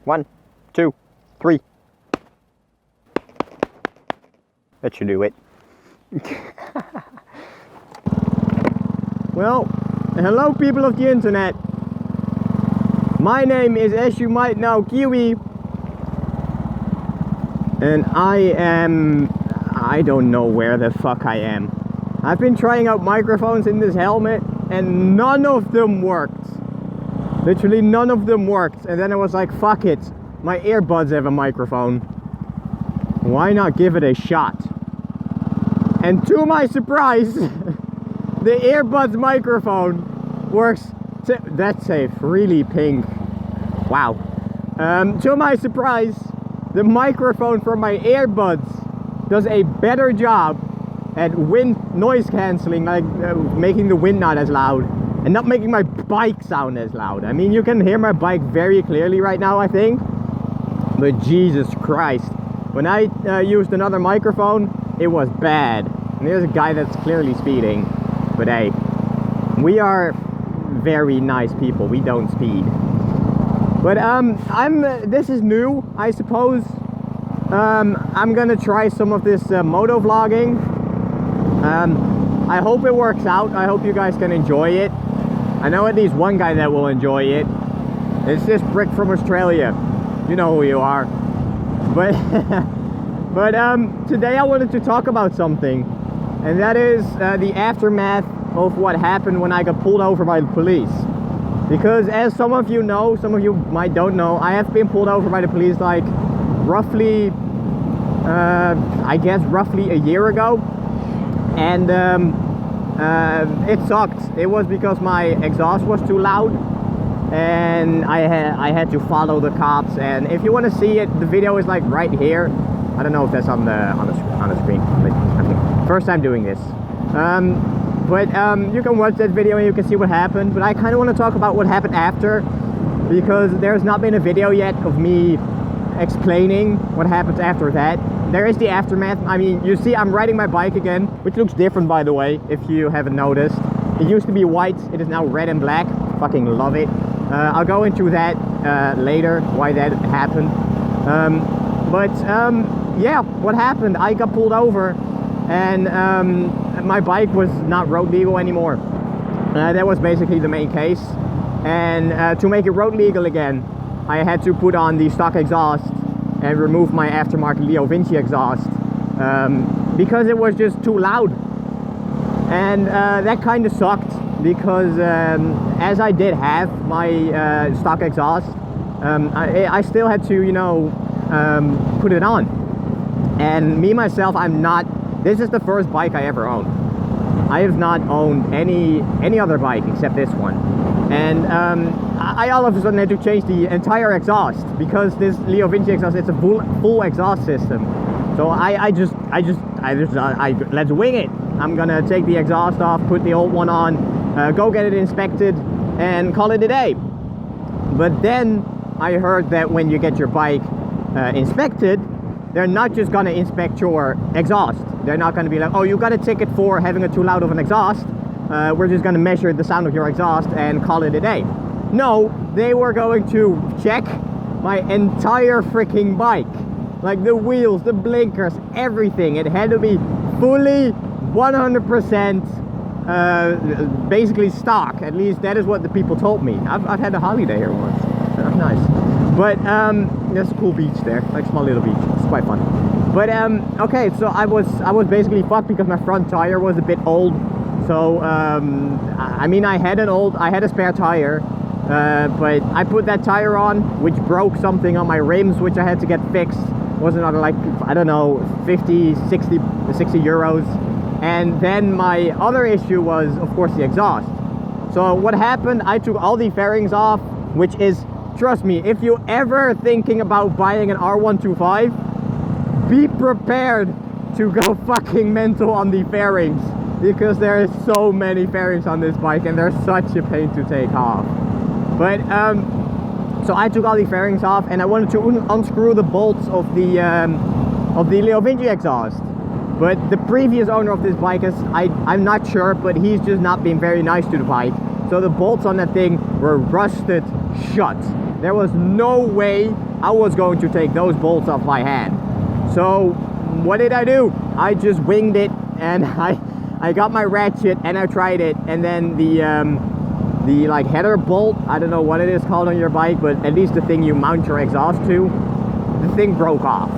1, 2, 3. That should do it. Well, hello people of the internet. My name is, as you might know, Cubie. And I don't know where the fuck I am. I've been trying out microphones in this helmet and none of them worked. Literally none of them worked. And then I was like, fuck it. My earbuds have a microphone. Why not give it a shot? And to my surprise, the earbuds microphone works. That's safe, really pink. Wow. To my surprise, the microphone from my earbuds does a better job at noise cancelling, like making the wind not as loud and not making my bike sound as loud. I mean, you can hear my bike very clearly right now, I think. But Jesus Christ, when I used another microphone, it was bad. And there's a guy that's clearly speeding. But hey, we are very nice people. We don't speed. But this is new, I suppose. I'm gonna try some of this motovlogging. I hope it works out. I hope you guys can enjoy it. I know at least one guy that will enjoy it. It's this prick from Australia. You know who you are. But but today I wanted to talk about something, and that is the aftermath of what happened when I got pulled over by the police. Because as some of you know, some of you might don't know, I have been pulled over by the police like roughly, I guess roughly a year ago. And it sucked. It was because my exhaust was too loud and I had to follow the cops. And if you want to see it, the video is like right here. I don't know if that's on the screen, but okay. First time doing this. But you can watch that video and you can see what happened. But I kind of want to talk about what happened after, because there's not been a video yet of me explaining what happens after that. There is the aftermath. I mean, you see I'm riding my bike again, which looks different, by the way, if you haven't noticed. It used to be white, it is now red and black. Fucking love it. I'll go into that later, why that happened. Yeah, what happened? I got pulled over and my bike was not road legal anymore. That was basically the main case. And to make it road legal again, I had to put on the stock exhaust and remove my aftermarket Leo Vinci exhaust because it was just too loud. And that kind of sucked because as I did have my stock exhaust, I still had to, you know, put it on. And me myself, this is the first bike I ever owned. I have not owned any other bike except this one. And I all of a sudden had to change the entire exhaust because this Leo Vinci exhaust, it's a full exhaust system. So I just let's wing it. I'm gonna take the exhaust off, put the old one on, go get it inspected and call it a day. But then I heard that when you get your bike inspected, they're not just gonna inspect your exhaust. They're not gonna be like, oh, you got a ticket for having a too loud of an exhaust. We're just gonna measure the sound of your exhaust and call it a day. No, they were going to check my entire freaking bike. Like the wheels, the blinkers, everything. It had to be fully 100% basically stock. At least that is what the people told me. I've had a holiday here once. Nice. But there's a cool beach there, like a small little beach. It's quite fun. But okay, so I was basically fucked because my front tire was a bit old. So I mean, I had a spare tire, but I put that tire on, which broke something on my rims, which I had to get fixed. It was another, like, I don't know, 50, 60 euros. And then my other issue was, of course, the exhaust. So what happened, I took all the fairings off, which is, trust me, if you're ever thinking about buying an R125, be prepared to go fucking mental on the fairings, because there is so many fairings on this bike and they're such a pain to take off. But so I took all the fairings off and I wanted to unscrew the bolts of the Leo Vinci exhaust. But the previous owner of this bike is, I'm not sure, but he's just not been very nice to the bike. So the bolts on that thing were rusted shut. There was no way I was going to take those bolts off my hand. So what did I do? I just winged it, and I got my ratchet and I tried it, and then the like header bolt, I don't know what it is called on your bike, but at least the thing you mount your exhaust to, the thing broke off.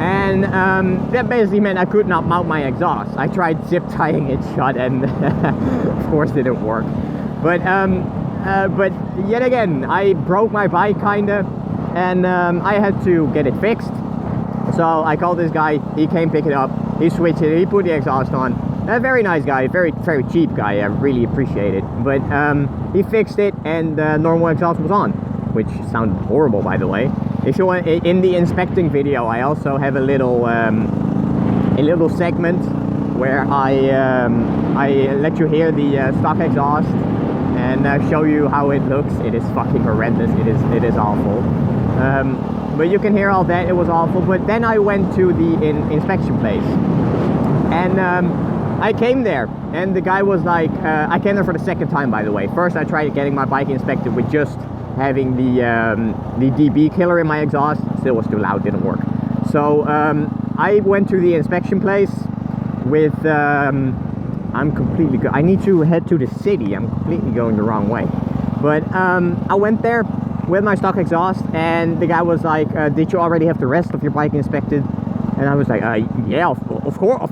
And that basically meant I could not mount my exhaust. I tried zip tying it shut, and of course it didn't work. But yet again, I broke my bike kinda, and I had to get it fixed. So I called this guy, he came pick it up, he switched it, he put the exhaust on. A very nice guy, very cheap guy, I really appreciate it. But he fixed it, and normal exhaust was on, which sounded horrible, by the way. If you want, in the inspecting video, I also have a little segment where I let you hear the stock exhaust and show you how it looks. It is fucking horrendous. It is awful. But you can hear all that. It was awful. But then I went to the inspection place, and I came there, and the guy was like, I came there for the second time, by the way. First, I tried getting my bike inspected with just having the dB killer in my exhaust. Still was too loud, didn't work. So I went to the inspection place with I'm completely I need to head to the city. I'm completely going the wrong way. But I went there with my stock exhaust, and the guy was like, did you already have the rest of your bike inspected? And I was like, yeah, of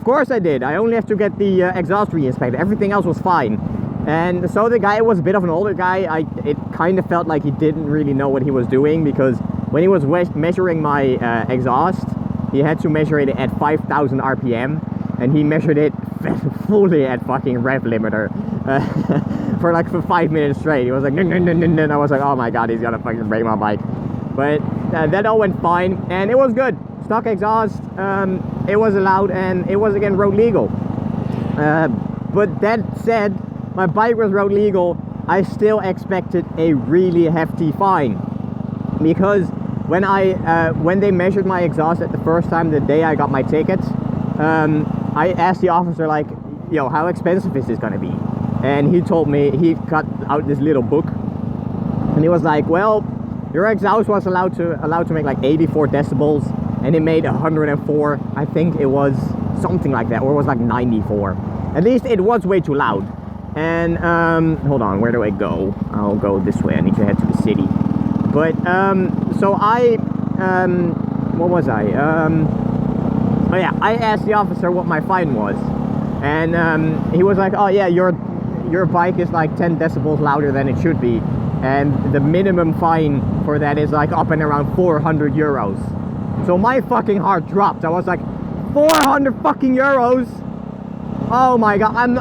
course I did. I only have to get the exhaust re-inspected. Everything else was fine. And so the guy was a bit of an older guy. It kind of felt like he didn't really know what he was doing, because when he was measuring my exhaust, he had to measure it at 5,000 RPM, and he measured it fully at fucking rev limiter for like 5 minutes straight. He was like, no. I was like, oh my god, he's gonna fucking break my bike. But that all went fine, and it was good. Stock exhaust, it was allowed, and it was again road legal. But that said, my bike was road legal. I still expected a really hefty fine, because when they measured my exhaust at the first time, the day I got my ticket, I asked the officer, like, yo, how expensive is this gonna be? And he told me, he cut out this little book, and he was like, well, your exhaust was allowed to make like 84 decibels, and it made 104. I think it was something like that, or it was like 94. At least it was way too loud. And hold on, where do I go? I'll go this way. I need to head to the city. But so I what was I? Oh yeah, I asked the officer what my fine was, and he was like, oh yeah, your bike is like 10 decibels louder than it should be, and the minimum fine for that is like up and around 400 euros. So my fucking heart dropped. I was like, 400 fucking euros? Oh my god, I'm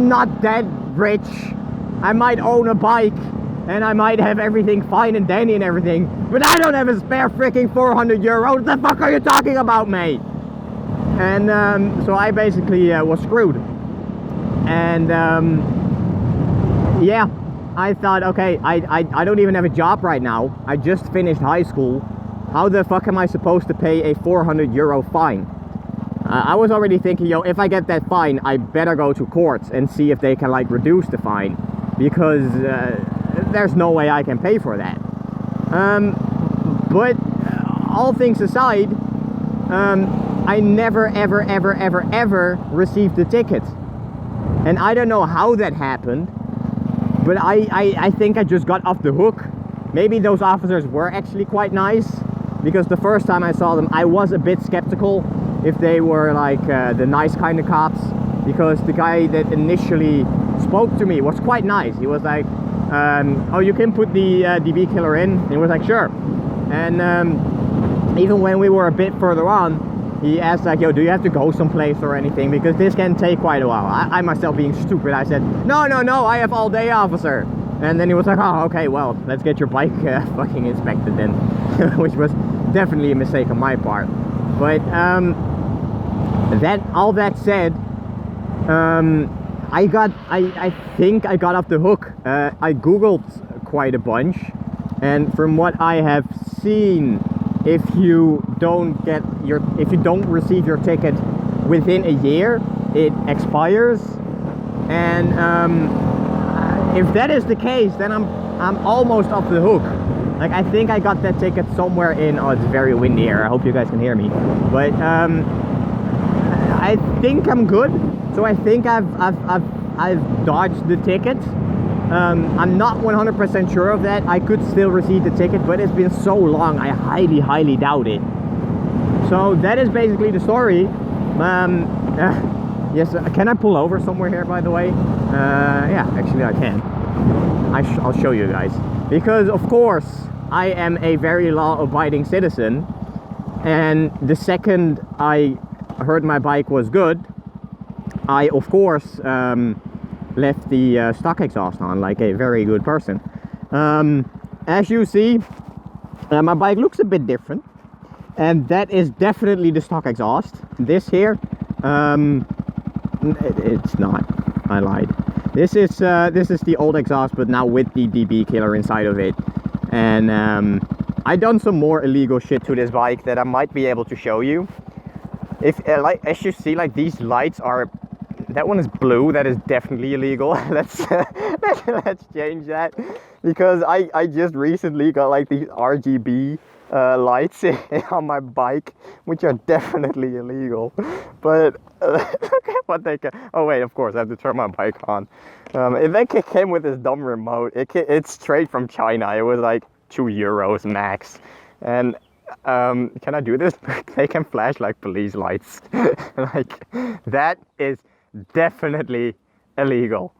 not that rich. I might own a bike, and I might have everything fine and dandy and everything, but I don't have a spare freaking 400 euros. What the fuck are you talking about, mate? And so I basically was screwed. And yeah, I thought, okay, I don't even have a job right now. I just finished high school. How the fuck am I supposed to pay a 400 euro fine? I was already thinking, yo, if I get that fine, I better go to courts and see if they can like reduce the fine, because there's no way I can pay for that. But all things aside, I never ever received the ticket, and I don't know how that happened, but I think I just got off the hook. Maybe those officers were actually quite nice, because the first time I saw them, I was a bit skeptical if they were like the nice kind of cops, because the guy that initially spoke to me was quite nice. He was like, oh, you can put the DB killer in? And he was like, sure. And even when we were a bit further on, he asked like, yo, do you have to go someplace or anything, because this can take quite a while. I myself, being stupid, I said, no, I have all day, officer. And then he was like, oh, okay, well, let's get your bike fucking inspected then. Which was definitely a mistake on my part. But all that said, I think I got off the hook. I googled quite a bunch, and from what I have seen, if you don't receive your ticket within a year, it expires. And if that is the case, then I'm almost off the hook. Like, I think I got that ticket somewhere in, oh, it's very windy here, I hope you guys can hear me, but I think I'm good. So I think I've dodged the ticket. I'm not 100% sure of that. I could still receive the ticket, but it's been so long, I highly doubt it. So that is basically the story. Yes, can I pull over somewhere here, by the way? Yeah, actually I can. I'll show you guys. Because of course, I am a very law-abiding citizen. And the second I heard my bike was good, I of course left the stock exhaust on like a very good person. As you see, my bike looks a bit different. And that is definitely the stock exhaust. This here, it's not. I lied. This is the old exhaust, but now with the DB killer inside of it. And I done some more illegal shit to this bike that I might be able to show you. If like, as you see, like, these lights are. That one is blue. That is definitely illegal. let's change that, because I just recently got like these RGB lights on my bike, which are definitely illegal. But look at what they can. Oh wait, of course I have to turn my bike on. They came with this dumb remote. It's straight from China. It was like €2 max. And can I do this? They can flash like police lights. Like, that is definitely illegal.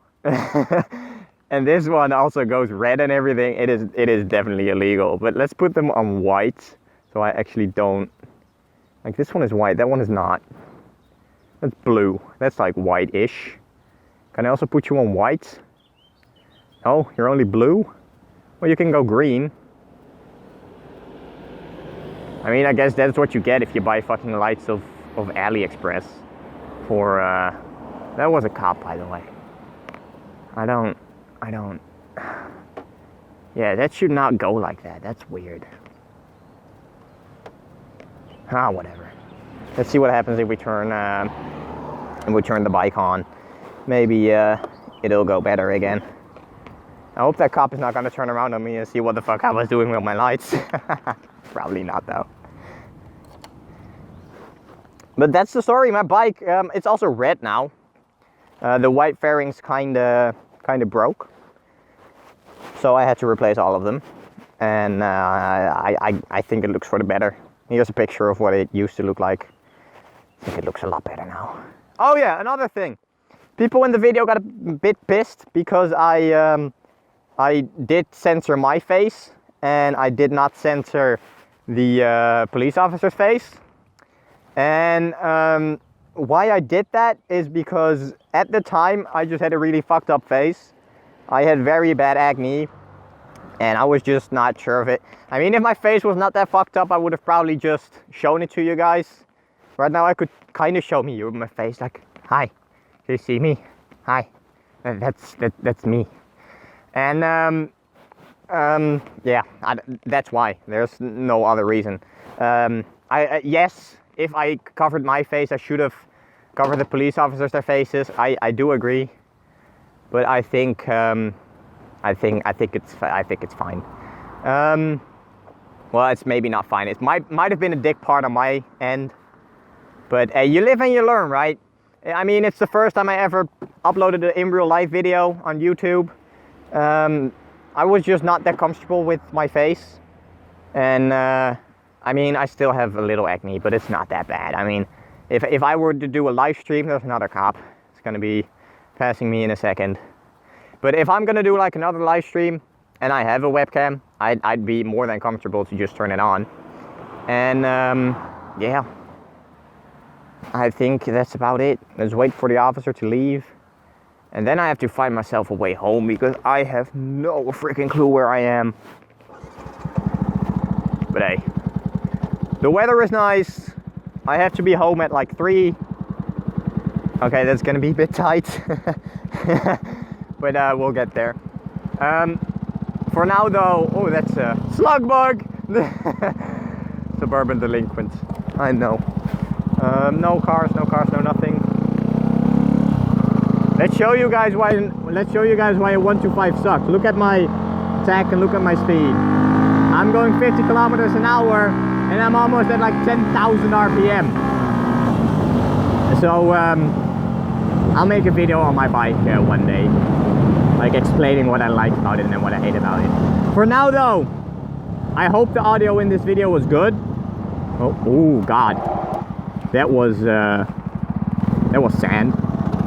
And this one also goes red and everything. It is definitely illegal. But let's put them on white, so I actually don't. Like, this one is white, that one is not. That's blue. That's like white-ish. Can I also put you on white? Oh, you're only blue? Well, you can go green. I mean, I guess that's what you get if you buy fucking lights of AliExpress. For that was a cop, by the way. I don't. Yeah, that should not go like that. That's weird. Ah, whatever. Let's see what happens if we turn the bike on. Maybe it'll go better again. I hope that cop is not gonna turn around on me and see what the fuck I was doing with my lights. Probably not, though. But that's the story. My bike, it's also red now. The white fairings kinda broke, so I had to replace all of them. And I think it looks for the better. Here's a picture of what it used to look like. I think it looks a lot better now. Oh yeah, another thing. People in the video got a bit pissed because I did censor my face and I did not censor the police officer's face. And why I did that is because at the time I just had a really fucked up face. I had very bad acne and I was just not sure of it. I mean, if my face was not that fucked up, I would have probably just shown it to you guys. Right now I could kind of show you my face, like, hi, can you see me? Hi, that's me. And yeah, that's why. There's no other reason. Yes, if I covered my face, I should have covered the police officers' their faces. I do agree, but I think it's fine. Well, it's maybe not fine. It might have been a dick part on my end, but you live and you learn, right? I mean, it's the first time I ever uploaded an in real life video on YouTube. I was just not that comfortable with my face, and I mean, I still have a little acne, but it's not that bad. I mean, if I were to do a live stream, there's another cop. It's gonna be passing me in a second. But if I'm gonna do like another live stream and I have a webcam, I'd be more than comfortable to just turn it on. And yeah, I think that's about it. Let's wait for the officer to leave. And then I have to find myself a way home because I have no freaking clue where I am. But hey, the weather is nice. I have to be home at like 3. Okay, that's gonna be a bit tight. But we'll get there. For now though, oh, that's a slug bug. Suburban delinquent. I know. No cars, no nothing. Let's show you guys why a 125 sucks. Look at my attack and look at my speed. I'm going 50 kilometers an hour and I'm almost at like 10,000 RPM. So I'll make a video on my bike one day, like explaining what I like about it and then what I hate about it. For now though, I hope the audio in this video was good. Oh God, that was sand.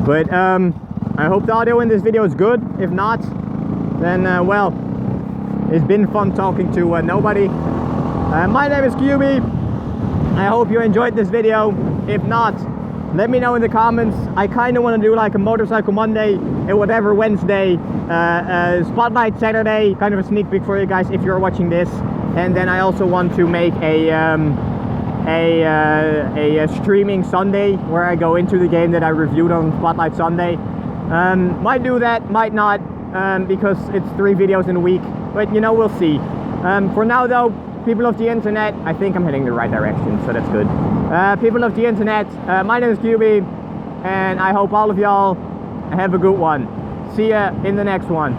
But I hope the audio in this video is good. If not, then well, it's been fun talking to nobody. My name is Cubie. I hope you enjoyed this video. If not, let me know in the comments. I kind of want to do like a Motorcycle Monday and whatever Wednesday, Spotlight Saturday, kind of a sneak peek for you guys if you're watching this. And then I also want to make a streaming Sunday where I go into the game that I reviewed on Spotlight Sunday. Might do that, might not, because it's 3 videos in a week, but you know, we'll see. For now though, people of the internet, I think I'm heading the right direction, so that's good. People of the internet, my name is Cubie, and I hope all of y'all have a good one. See ya in the next one.